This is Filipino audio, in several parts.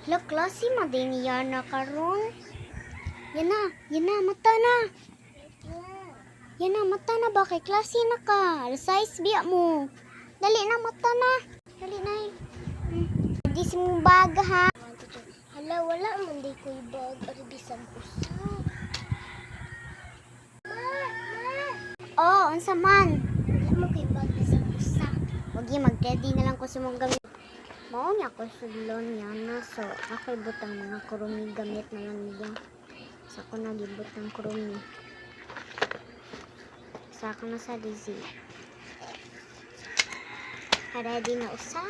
Hala, klase din niya na karon. Yan na, mata na. Yan na, mata na ba? Kay klase na ka. Size biya mo. Dali na, mata na. Dali na eh. Di si mong bag ha. Hala, wala man di ko yung bag. Ari bisan usa. Oh, unsa man? Wala mo ko yung bag bisan usa. Wag yung mag-ready na lang ko sa mong gamit. Mao niya ko sudlon niya na. So, ako'y butang mga kurumi gamit na lang niya. Sa ko na gibot ng kurumi. Sa ko na sa dizi. Ready na usa.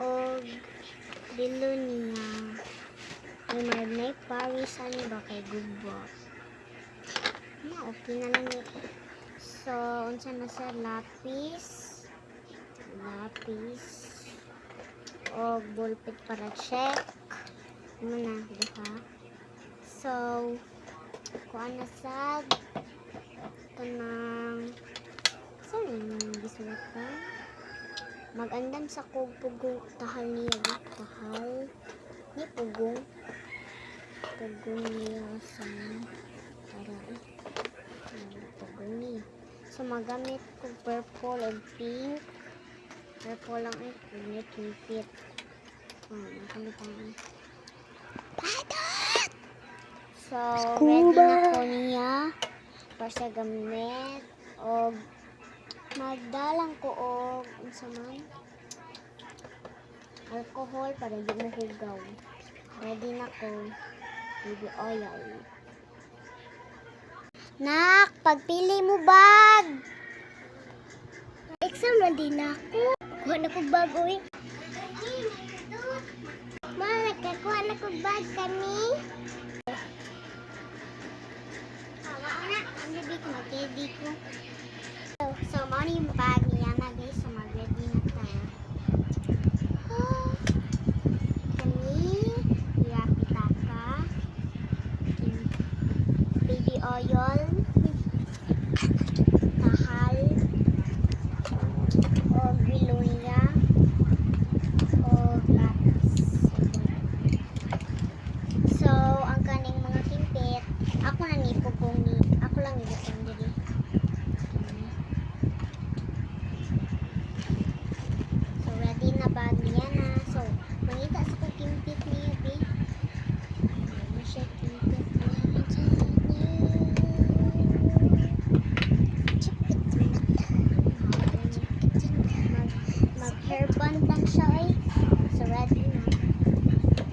O dilo niya. May marinate Paris ano ba kay gubat. Na okay na lang yun. So, unsa na sa lapis. O ballpen para check. Ano na, diba? So, kuha na sad. Ito ng saan yung gisulat pa? Mag-andam sa pugong tahal niya. Tahal ni pugong. Pugong niya sa para pugong niya. So, magamit ko purple and pink. Purple lang eh. Pagnet yung pit. Nakalitan. So, ready na ko niya. Para sa gamit. O, magdalang ko o, unsa man? Alcohol para di mo hugaw. Ready na ko. Baby oil. Nak, pagpili mo bag. Exam na din ako. Kuha na ko bag, uy. Ma, nagkakuha na ko bag kami. Tawa na. Ang gabi ko, mag-ready ko. So, mauna yung bag niya na guys. So, mag-ready na tayo. Kami, yapitaka. Baby oil.